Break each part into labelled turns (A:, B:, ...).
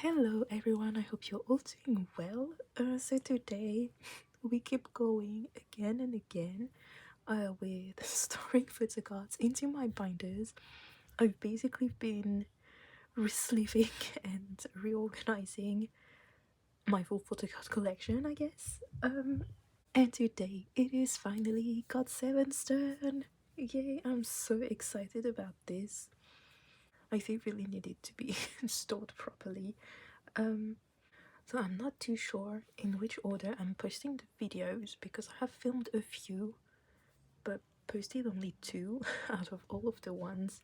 A: Hello everyone, I hope you're all doing well. So today we keep going again and again with storing photocards into my binders. I've basically been resleeving and reorganizing my full photocard collection, I guess. And today it is finally GOT7's turn. Yay, I'm so excited about this. I think really needed to be stored properly. So I'm not too sure in which order I'm posting the videos because I have filmed a few but posted only 2 out of all of the ones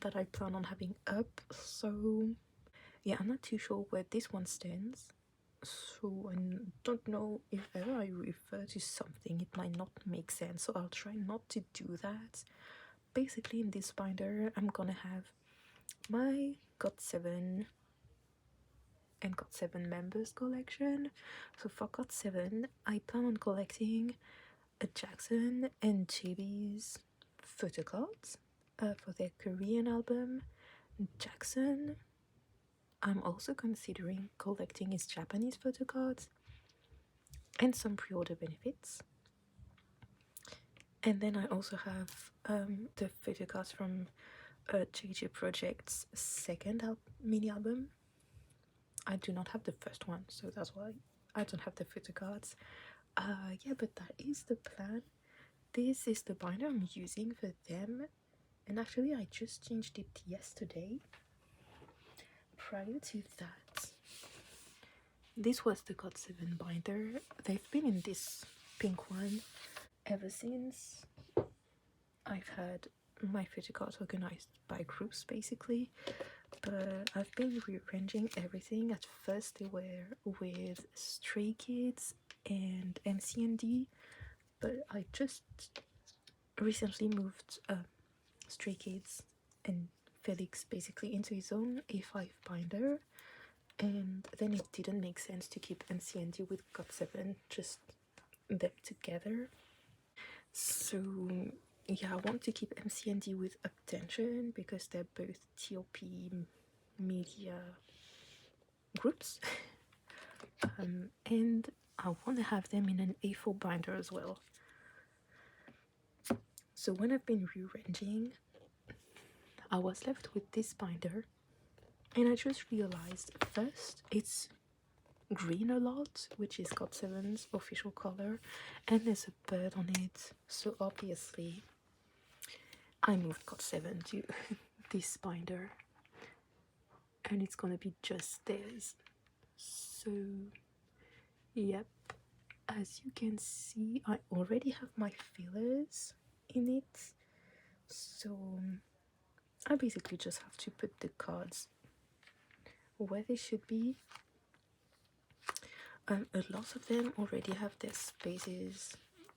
A: that I plan on having up. So yeah, I'm not too sure where this one stands. So I don't know if ever I refer to something it might not make sense, so I'll try not to do that. Basically in this binder I'm gonna have my GOT7 and GOT7 members collection. So for GOT7 I plan on collecting a Jackson and JayB's photocards for their Korean album. Jackson, I'm also considering collecting his Japanese photocards and some pre-order benefits. And then I also have the photocards from JJ Project's second mini album. I do not have the first one, so that's why I don't have the photocards. Yeah, but that is the plan. This is the binder I'm using for them, and actually I just changed it yesterday. Prior to that, this was the GOT7 binder. They've been in this pink one ever since. I've had my photocards organized by groups basically, but I've been rearranging everything. At first they were with Stray Kids and MCND, but I just recently moved Stray Kids and Felix basically into his own A5 binder, and then it didn't make sense to keep MCND with GOT7, just them together. So yeah, I want to keep MCND with Attention because they're both TOP media groups. And I want to have them in an A4 binder as well. So when I've been rearranging, I was left with this binder, and I just realized first it's green a lot, which is GOT7's official color, and there's a bird on it, so obviously I moved GOT7 to this binder, and it's gonna be just theirs. So yep, as you can see I already have my fillers in it, so I basically just have to put the cards where they should be. A lot of them already have their spaces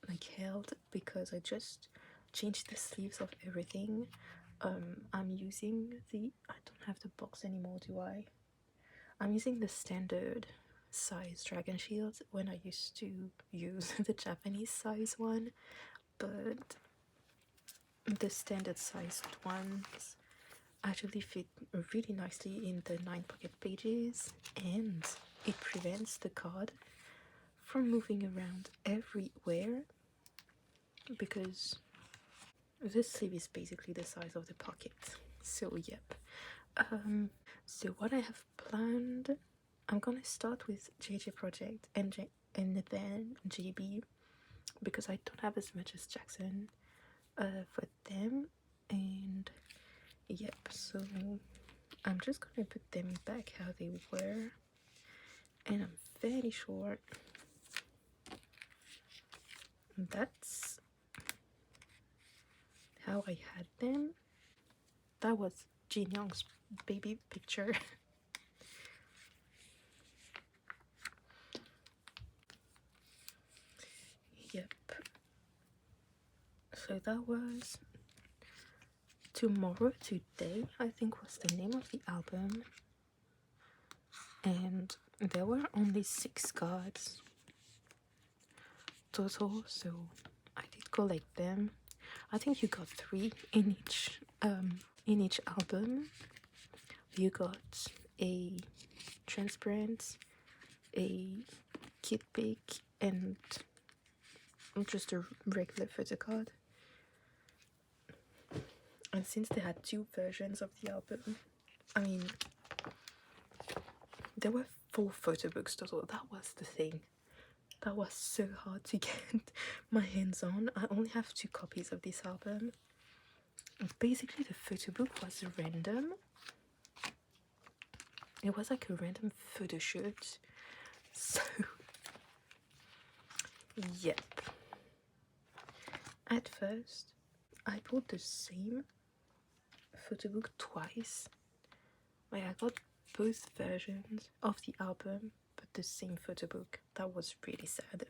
A: like held because I just changed the sleeves of everything. I'm using I don't have the box anymore, do I? I'm using the standard size dragon shield when I used to use the Japanese size one, but the standard sized ones actually fit really nicely in the 9 pocket pages, and it prevents the card from moving around everywhere because the sleeve is basically the size of the pocket. So yep. So what I have planned, I'm gonna start with JJ Project and then JayB because I don't have as much as Jackson for them, and yep, so I'm just gonna put them back how they were, and I'm fairly sure that's how I had them. That was Jin Young's baby picture. Yep. So that was Tomorrow Today, I think was the name of the album. And there were only 6 cards total, so I did collect them. I think you got 3 in each album. You got a transparent, a kit pick, and just a regular photocard. And since they had 2 versions of the album, I mean, there were 4 photo books total. That was the thing. That was so hard to get my hands on. I only have 2 copies of this album. Basically, the photo book was random. It was like a random photo shoot. So, yep. At first, I bought the same photo book twice. Like, I got both versions of the album, but the same photo book. That was really sad.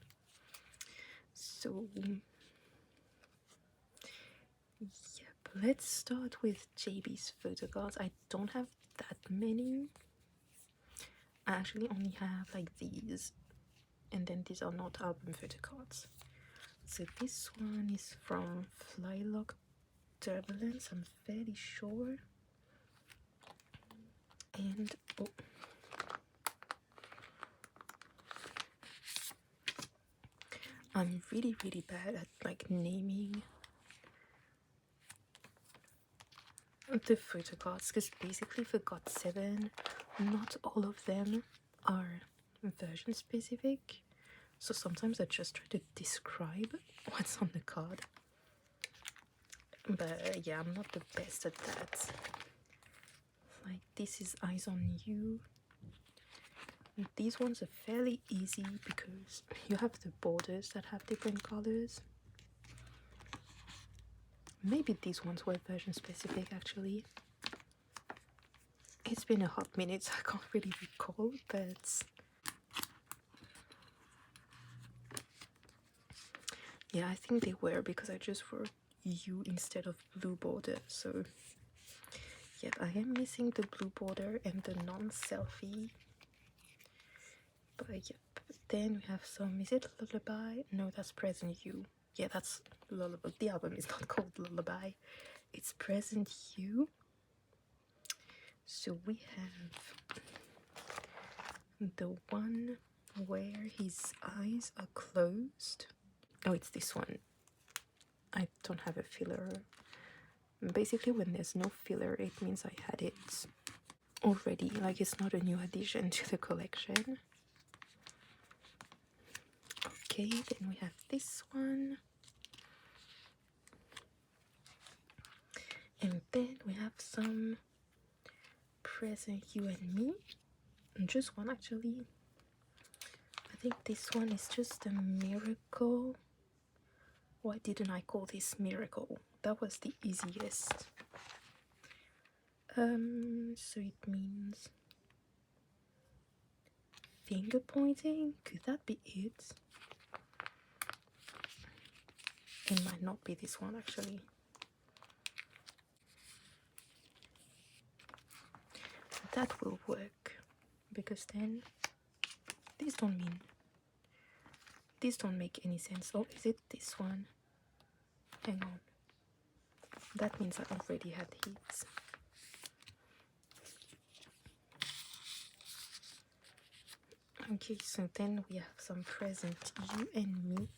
A: So, yep, let's start with JayB's photocards. I don't have that many. I actually only have like these, and then these are not album photocards. So this one is from Flylock Turbulence, I'm fairly sure. And oh, I'm really bad at like naming the photocards, because basically for GOT7, not all of them are version specific. So sometimes I just try to describe what's on the card. But yeah, I'm not the best at that. Like, this is Eyes on You. These ones are fairly easy because you have the borders that have different colors. Maybe these ones were version specific actually. It's been a hot minute, so I can't really recall, but yeah, I think they were, because I just wrote U instead of blue border. So yep, I am missing the blue border and the non-selfie. But yep, then we have some, is it Lullaby? No, that's Present You. Yeah, that's Lullaby. The album is not called Lullaby, it's Present You. So we have the one where his eyes are closed. Oh, it's this one. I don't have a filler. Basically, when there's no filler, it means I had it already. Like, it's not a new addition to the collection. Okay, then we have this one. And then we have some Present You and Me. And just one actually. I think this one is just a miracle. Why didn't I call this Miracle? That was the easiest. So it means finger pointing. Could that be it? It might not be this one actually. That will work, because then these don't make any sense. Oh, is it this one? Hang on. That means I already had these. Okay, so then we have some Present You and Me,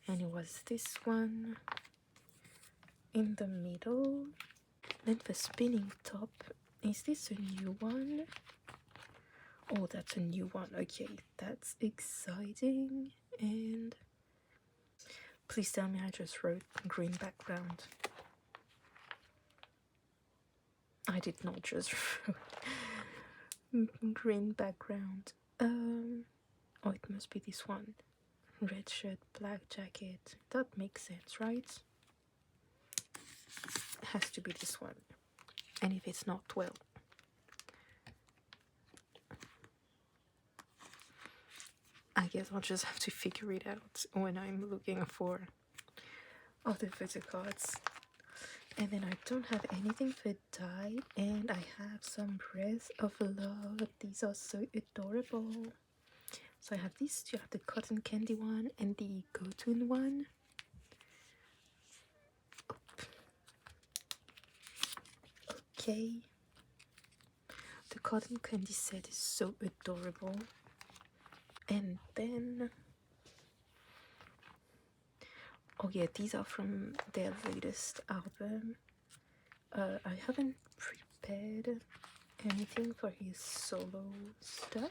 A: and it was this one in the middle. Then the spinning top, is this a new one? Oh, that's a new one. Okay, that's exciting. And please tell me I just wrote green background. I did not just wrote green background. Oh, it must be this one. Red shirt, black jacket. That makes sense, right? It has to be this one. And if it's not, well, I guess I'll just have to figure it out when I'm looking for other photocards. And then I don't have anything for dye, and I have some Breath of Love. These are so adorable. So I have these two. I have the cotton candy one and the GOT7 one. Okay. The cotton candy set is so adorable. And then, oh yeah, these are from their latest album. I haven't prepared anything for his solo stuff.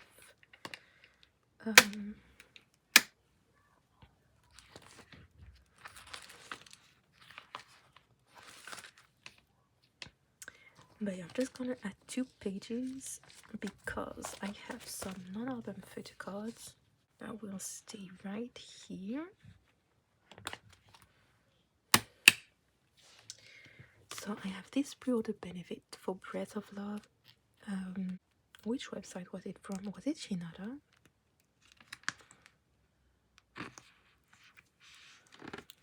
A: But yeah, I'm just gonna add 2 pages because I have some non-album photocards that will stay right here. So I have this pre-order benefit for Breath of Love. Which website was it from? Was it Shinada?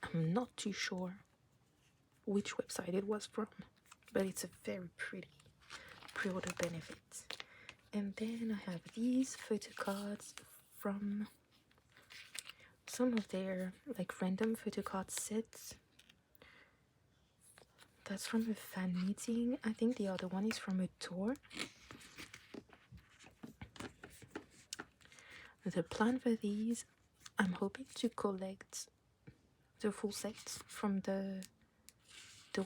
A: I'm not too sure which website it was from, but it's a very pretty pre-order benefit. And then I have these photo cards from some of their like random photo card sets. That's from a fan meeting. I think the other one is from a tour. The plan for these, I'm hoping to collect the full set from the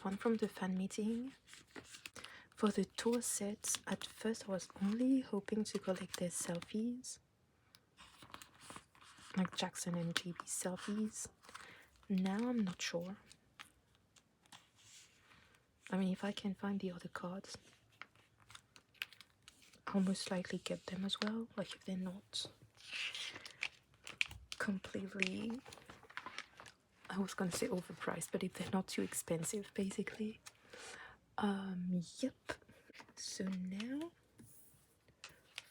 A: one from the fan meeting. For the tour sets, at first I was only hoping to collect their selfies, like Jackson and JayB selfies. Now I'm not sure. I mean, if I can find the other cards, I'll most likely get them as well, like if they're not completely, I was gonna say overpriced, but if they're not too expensive, basically. Yep. So now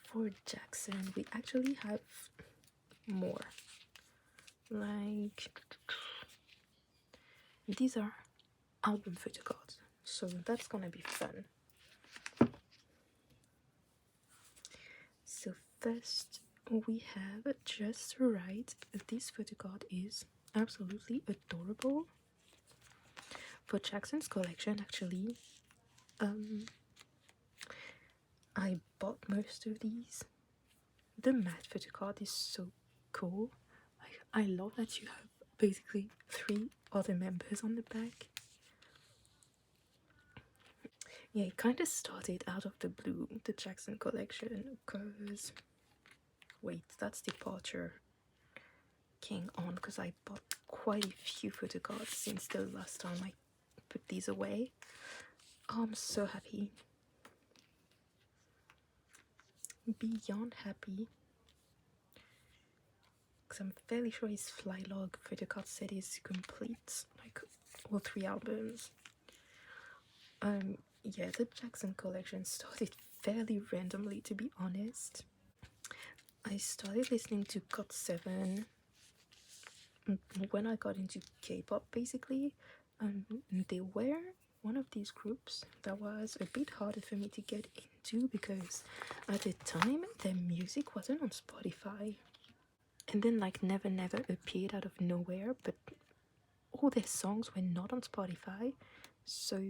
A: for Jackson, we actually have more. Like, these are album photo cards, so that's gonna be fun. So first we have Just Right. This photo card is absolutely adorable. For Jackson's collection, actually, I bought most of these. The matte photo card is so cool. I love that you have basically 3 other members on the back. Yeah, it kind of started out of the blue, the Jackson collection, because wait, that's Departure King on, because I bought quite a few photo cards since the last time I put these away. Oh, I'm so happy. Beyond happy. Because I'm fairly sure his Flylog photo card set is complete, like all 3 albums. Yeah, the Jackson collection started fairly randomly, to be honest. I started listening to GOT7 when I got into K-pop, basically. They were one of these groups that was a bit harder for me to get into because at the time their music wasn't on Spotify. And then like Never Never appeared out of nowhere, but all their songs were not on Spotify, so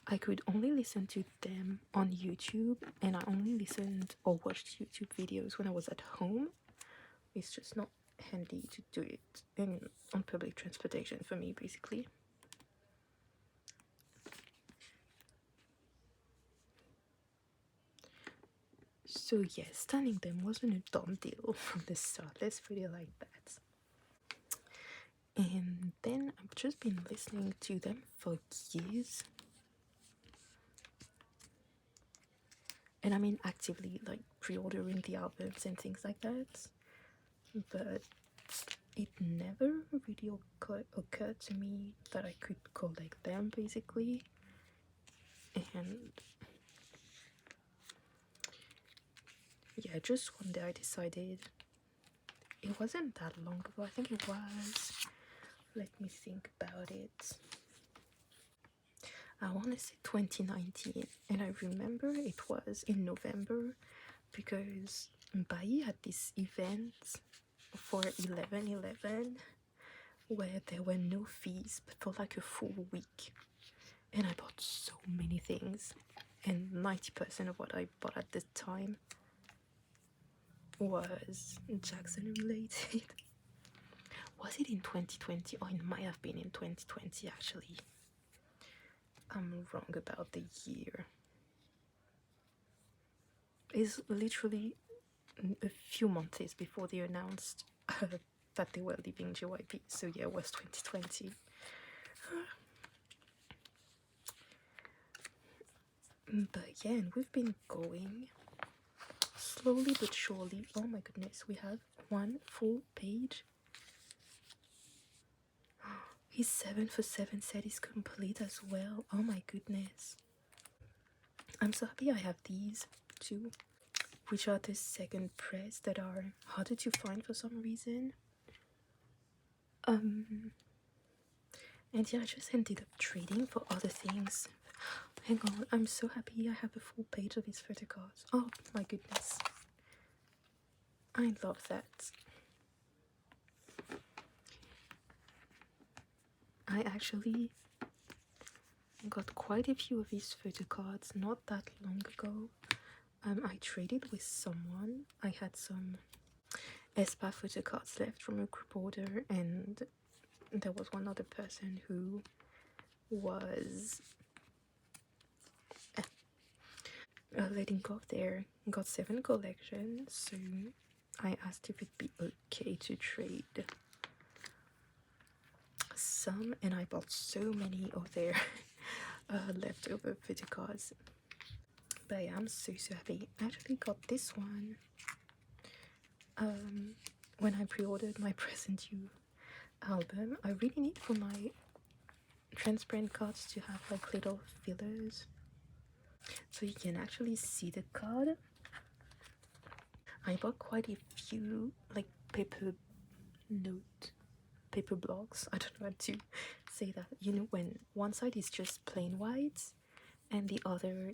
A: I could only listen to them on YouTube, and I only listened or watched YouTube videos when I was at home. It's just not handy to do it on public transportation for me, basically. So yeah, standing them wasn't a done deal from the start, let's put it like that. And then I've just been listening to them for years. And I mean actively like pre-ordering the albums and things like that. But it never really occurred to me that I could collect them, basically. And yeah, just one day I decided. It wasn't that long ago, I think it was, let me think about it, I want to say 2019, and I remember it was in November because Bai had this event for 11/11 where there were no fees but for like a full week, and I bought so many things, and 90% of what I bought at the time was Jackson related. Was it in 2020? Oh, it might have been in 2020 actually. I'm wrong about the year. It's literally a few months before they announced that they were leaving JYP. So yeah, it was 2020. But yeah, and we've been going slowly but surely. Oh my goodness, we have one full page. His 7 for 7 set is complete as well. Oh my goodness. I'm so happy I have these too, which are the second press that are harder to find for some reason. And yeah, I just ended up trading for other things. Hang on, I'm so happy I have a full page of his photocards. Oh my goodness. I love that. I actually got quite a few of his photocards not that long ago. I traded with someone. I had some ESPA photocards left from a group order, and there was one other person who was letting go of their GOT7 collection, so I asked if it'd be okay to trade some, and I bought so many of their leftover photocards. But yeah, I'm so happy. I actually got this one when I pre-ordered my Present You album. I really need for my transparent cards to have like little fillers so you can actually see the card. I bought quite a few like paper blocks. I don't know how to say that. You know, when one side is just plain white and the other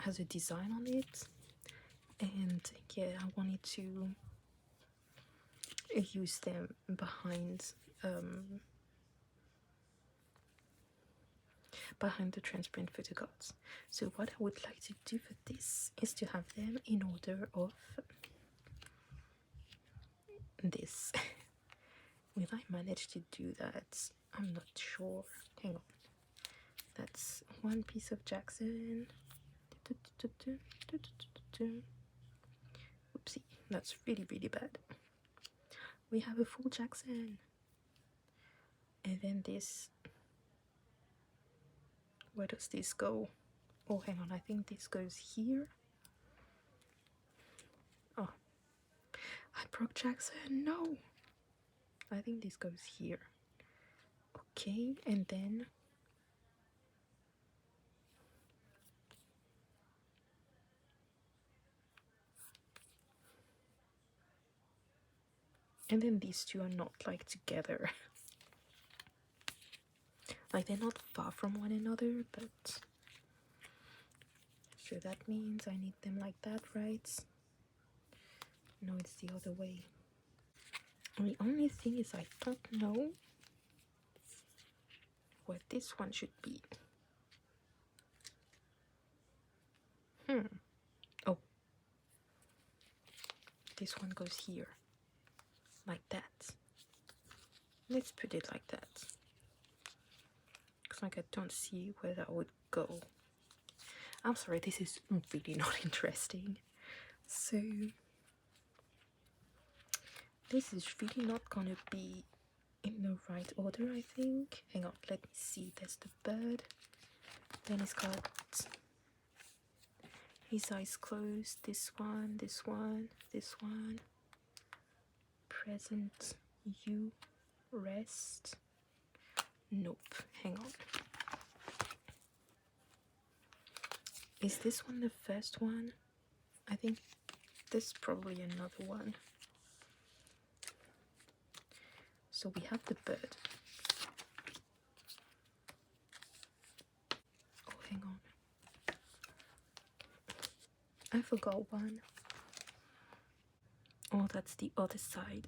A: has a design on it. And yeah, I wanted to use them behind the transparent photocards. So what I would like to do for this is to have them in order of this. Will I manage to do that? I'm not sure. Hang on. That's one piece of Jackson. Oopsie, that's really bad. We have a full Jackson. And then this. Where does this go? Oh, hang on, I think this goes here. Oh, I broke Jackson. No, I think this goes here. Okay, and then these two are not like together. Like they're not far from one another, but so that means I need them like that, right? No, it's the other way. The only thing is I don't know where this one should be. Oh, this one goes here, like that. Let's put it like that. Because like I don't see where that would go. I'm sorry, this is really not interesting. So this is really not gonna be in the right order, I think. Hang on, let me see. There's the bird. Then it's got his eyes closed. This one, this one, this one. Present you rest. Nope. Hang on. Is this one the first one? I think this is probably another one. So we have the bird. Oh, hang on. I forgot one. Oh, that's the other side.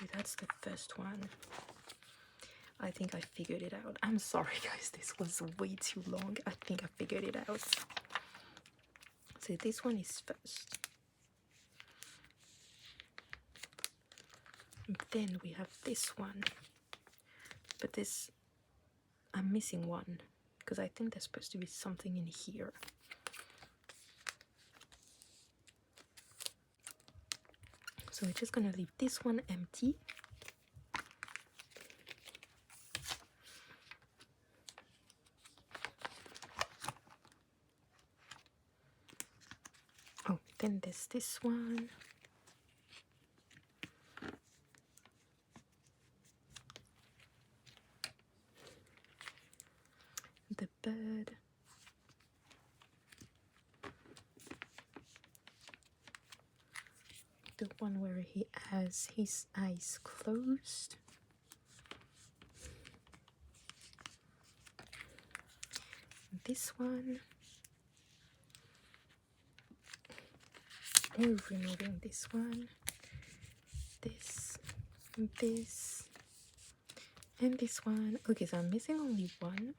A: So that's the first one. I think I figured it out. I'm sorry guys, this was way too long. I think I figured it out. So this one is first. And then we have this one. But this, I'm missing one. Because I think there's supposed to be something in here. So we're just gonna leave this one empty. Oh, then there's this one. The bird. The one where he has his eyes closed. This one. We're removing this one. This, and this one. Okay, so I'm missing only one.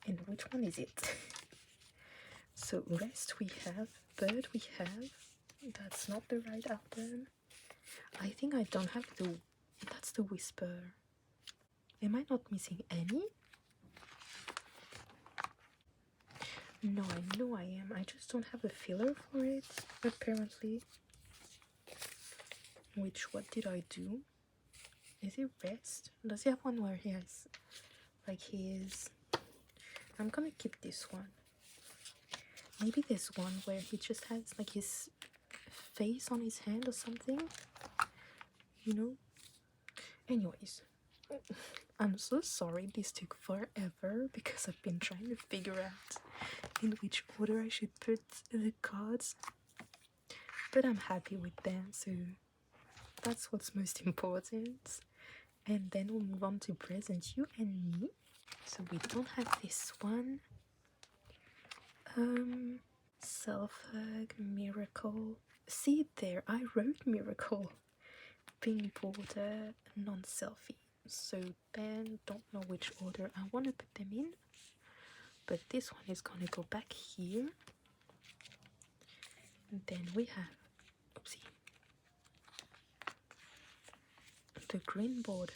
A: And which one is it? So rest we have, bird we have. That's not the right album. I think I don't have the, that's the whisper. Am I not missing any? No, I know I am. I just don't have a filler for it, apparently. Which, what did I do? Is it rest? Does he have one where he has, like his... I'm gonna keep this one. Maybe there's one where he just has like his face on his hand or something. You know? Anyways. I'm so sorry this took forever because I've been trying to figure out in which order I should put the cards. But I'm happy with them, so that's what's most important. And then we'll move on to present you and me. So we don't have this one. Self-hug, miracle. See there, I wrote miracle. Pink border, non-selfie. So then, don't know which order I want to put them in. But this one is gonna go back here. And then we have, oopsie, the green border.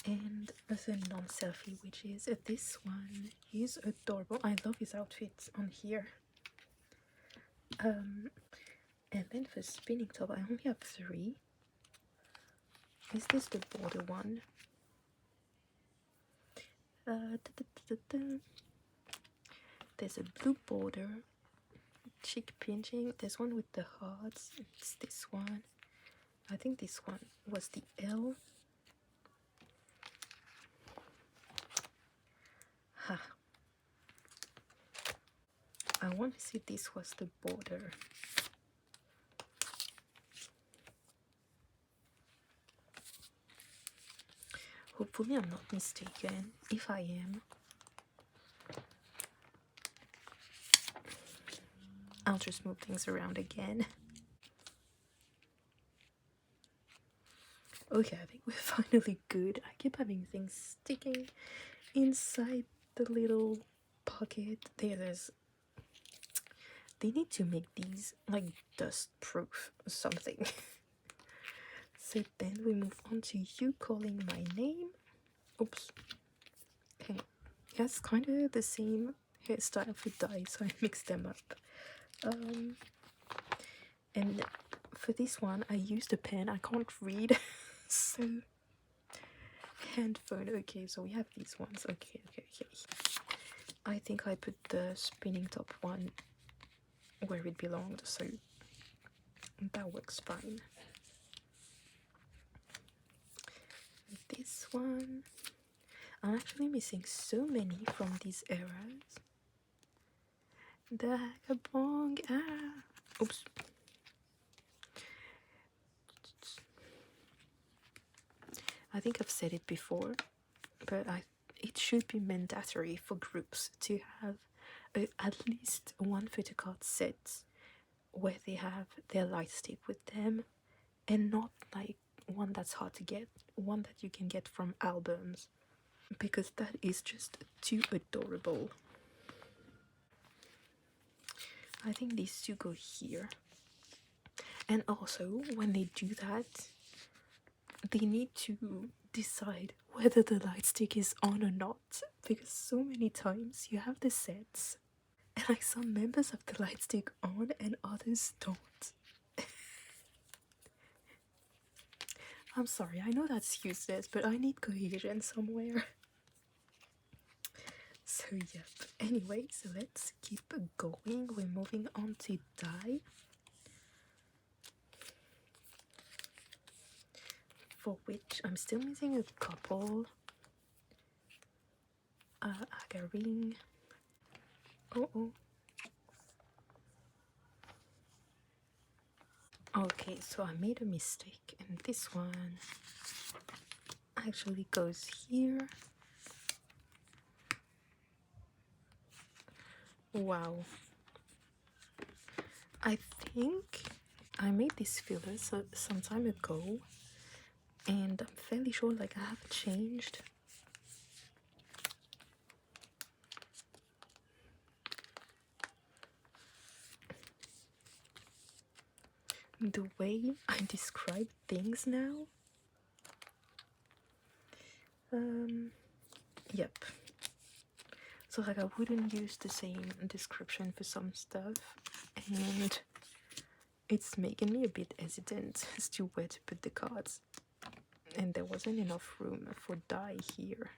A: And the non-selfie, which is this one. He's adorable. I love his outfit on here. And then for spinning top, I only have 3. Is this the border one? There's a blue border, cheek pinching. There's one with the hearts. It's this one. I think this one was the L. Ha. I want to see this was the border. Hopefully I'm not mistaken. If I am, I'll just move things around again. Okay, I think we're finally good. I keep having things sticking inside the little pocket. There's... They need to make these like dust proof or something. So then we move on to you calling my name. Oops. Hang on. That's kind of the same hairstyle for dice, so I mixed them up. And for this one, I used a pen. I can't read, so handphone. Okay, so we have these ones. Okay. I think I put the spinning top one where it belonged, so that works fine. This one, I'm actually missing so many from these eras. The Hagabong, oops. I think I've said it before, but it should be mandatory for groups to have at least one photocard set where they have their light stick with them, and not like one that's hard to get, one that you can get from albums, because that is just too adorable. I think these two go here. And also, when they do that, they need to decide whether the light stick is on or not, because so many times you have the sets and like some members have the light stick on and others don't. I'm sorry, I know that's useless, but I need cohesion somewhere. So yep. Anyway, so let's keep going. We're moving on to dye, for which I'm still missing a couple. Agarine. Oh. Okay, so I made a mistake, and this one actually goes here. Wow. I think I made this filler some time ago, and I'm fairly sure like I haven't changed. The way I describe things now. Yep. So like I wouldn't use the same description for some stuff, and it's making me a bit hesitant as to where to put the cards. And there wasn't enough room for dye here.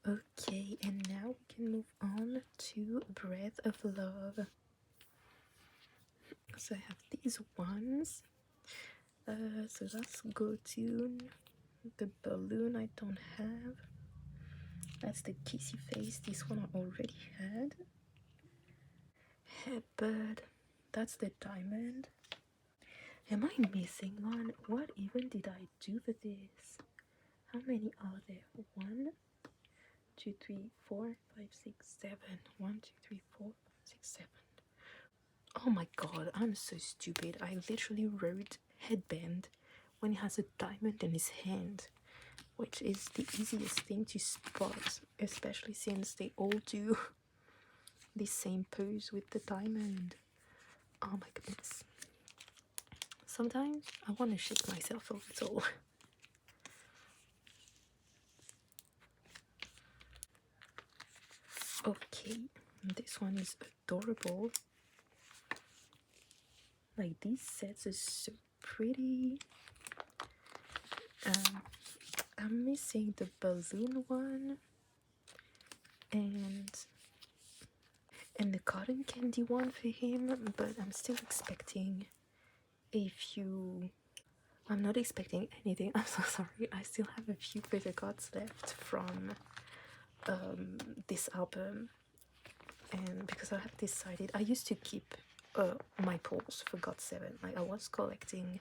A: Okay, and now we can move on to Breath of Love. So I have these ones. So that's GOT7. The balloon I don't have. That's the kissy face. This one I already had. Headbird. That's the diamond. Am I missing one? What even did I do for this? How many are there? 1, 2, 3, 4, 5, 6, 7. 1, 2, 3, 4, 5, 6, 7. Oh my god, I'm so stupid. I literally wrote headband when he has a diamond in his hand, which is the easiest thing to spot, especially since they all do the same pose with the diamond. Oh my goodness. Sometimes I want to shake myself a little. Okay, this one is adorable. Like, these sets are so pretty. I'm missing the balloon one and the cotton candy one for him, but I'm still expecting a few. I'm not expecting anything. I'm so sorry. I still have a few photocards left from this album, and because I have decided, I used to keep my pulls for GOT7. Like, I was collecting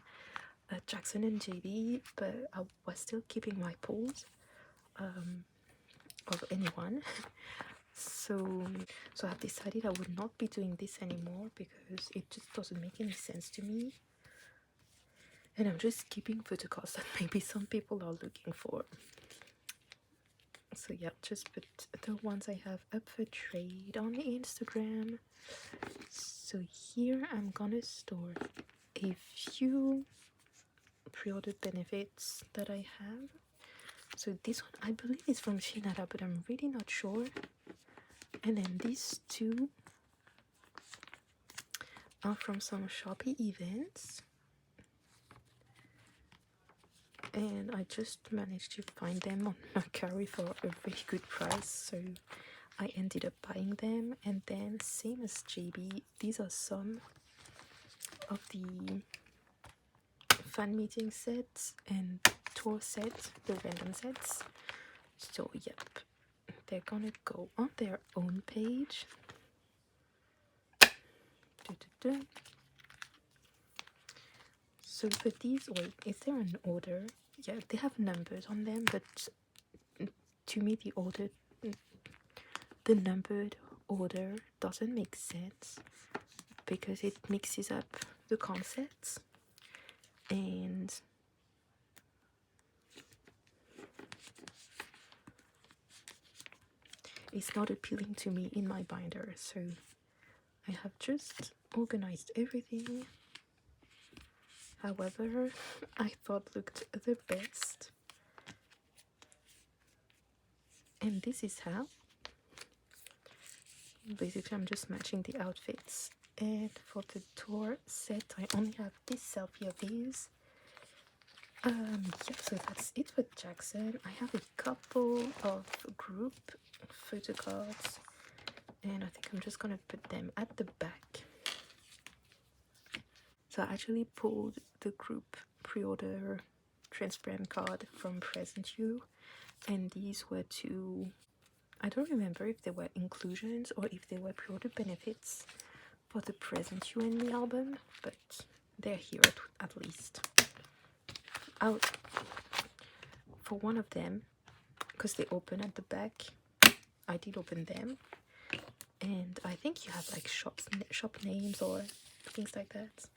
A: Jackson and JayB, but I was still keeping my pulls of anyone. So I've decided I would not be doing this anymore because it just doesn't make any sense to me. And I'm just keeping photocards that maybe some people are looking for. So yeah, just put the ones I have up for trade on Instagram. So here I'm gonna store a few pre-ordered benefits that I have. So this one I believe is from Shinara, but I'm really not sure. And then these two are from some Shopee events. And I just managed to find them on Mercari for a really good price, so I ended up buying them. And then same as JayB, these are some of the fan meeting sets and tour sets, the random sets. So yep, they're gonna go on their own page. So for these, wait, is there an order? Yeah, they have numbers on them, but to me the numbered order doesn't make sense because it mixes up the concepts, and it's not appealing to me in my binder. So I have just organized everything however I thought looked the best, and this is how. Basically I'm just matching the outfits. And for the tour set I only have this selfie of these. Yeah, so that's it for Jackson. I have a couple of group photo cards, and I think I'm just gonna put them at the back. So I actually pulled the group pre-order transparent card from Present You, and these were two, I don't remember if they were inclusions or if they were pre-order benefits for the Present You and Me album, but they're here at least. For one of them, because they open at the back, I did open them, and I think you have like shop names or things like that.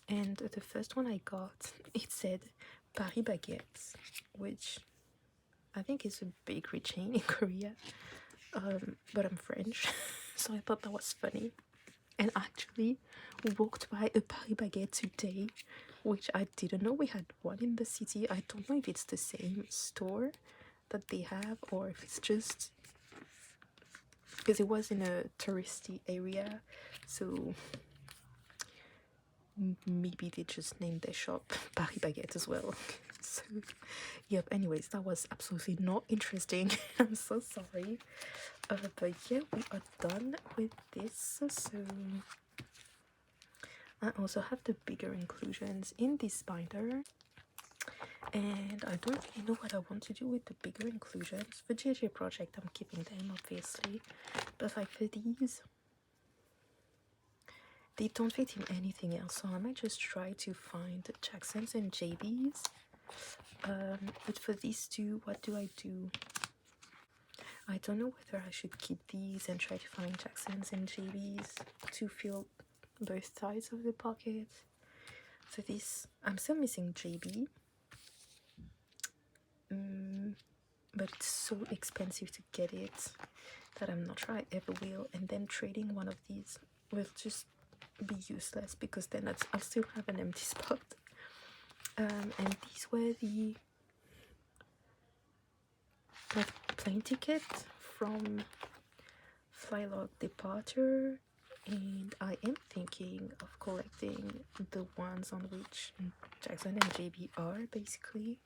A: And the first one I got, it said Paris Baguettes, which I think is a bakery chain in Korea, but I'm French, so I thought that was funny. And actually walked by a Paris Baguette today, which I didn't know we had one in the city. I don't know if it's the same store that they have or if it's just because it was in a touristy area, so maybe they just named their shop Paris Baguette as well. So yep, anyways, that was absolutely not interesting. I'm so sorry, but yeah, we are done with this. So I also have the bigger inclusions in this binder, and I don't really know what I want to do with the bigger inclusions. For JJ project I'm keeping them obviously, but like for these they don't fit in anything else, so I might just try to find Jackson's and JayB's. But for these two, what do I do? I don't know whether I should keep these and try to find Jackson's and JayB's to fill both sides of the pocket. So this, I'm still missing JayB, but it's so expensive to get it that I'm not sure I ever will, and then trading one of these will just be useless because then I'll still have an empty spot. And these were the plane ticket from Flylog Departure, and I am thinking of collecting the ones on which Jackson and JayB are. Basically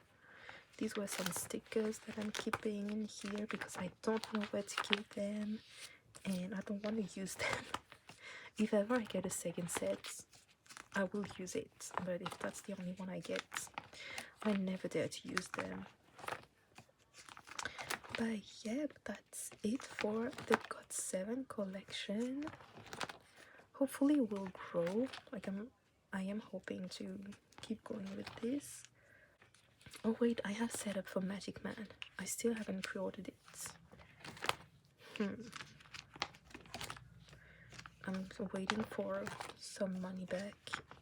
A: these were some stickers that I'm keeping in here because I don't know where to keep them and I don't want to use them. If ever I get a second set, I will use it, but if that's the only one I get, I never dare to use them. But yeah, that's it for the GOT7 collection. Hopefully it will grow. Like I am hoping to keep going with this. Oh wait, I have set up for Magic Man. I still haven't pre-ordered it. I'm waiting for some money back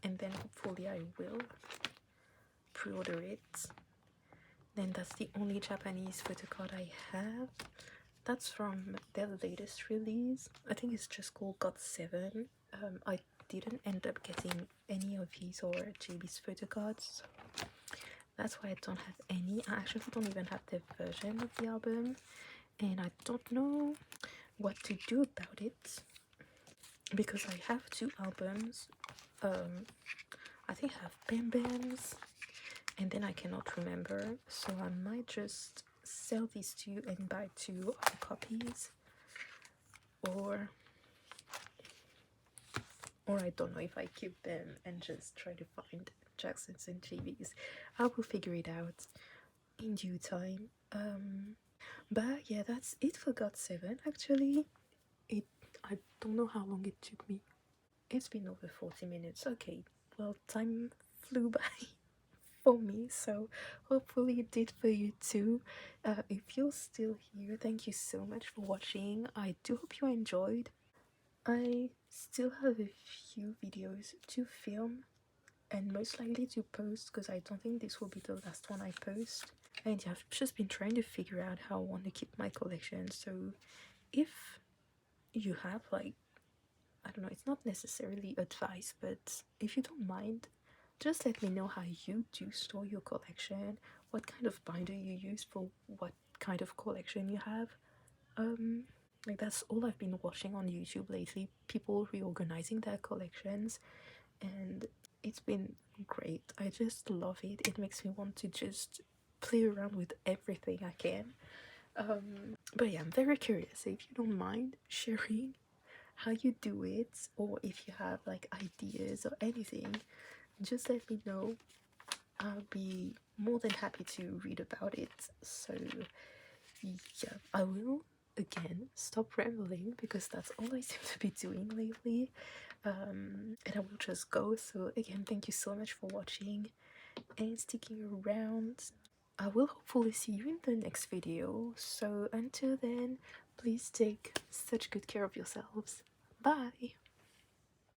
A: and then hopefully I will pre-order it. Then that's the only Japanese photocard I have. That's from their latest release. I think it's just called GOT7. I didn't end up getting any of his or JayB's photocards. That's why I don't have any. I actually don't even have the version of the album, and I don't know what to do about it because I have two albums. I think I have Bam Bam's, and then I cannot remember, so I might just sell these two and buy two other copies, or I don't know if I keep them and just try to find Jackson's and JayB's. I will figure it out in due time. But yeah, that's it for GOT7. Actually, I don't know how long it took me. It's been over 40 minutes. Okay, well, time flew by for me, so hopefully it did for you too. If you're still here, thank you so much for watching. I do hope you enjoyed. I still have a few videos to film and most likely to post, because I don't think this will be the last one I post. And yeah, I've just been trying to figure out how I want to keep my collection. So if you have, like, I don't know, it's not necessarily advice, but if you don't mind, just let me know how you do store your collection, what kind of binder you use for what kind of collection you have. Like, that's all I've been watching on YouTube lately, people reorganizing their collections, and it's been great. I just love it. It makes me want to just play around with everything I can. But yeah, I'm very curious. If you don't mind sharing how you do it, or if you have like ideas or anything, just let me know. I'll be more than happy to read about it. So yeah, I will again stop rambling because that's all I seem to be doing lately. And I will just go. So again, thank you so much for watching and sticking around. I will hopefully see you in the next video. So until then, please take such good care of yourselves. Bye!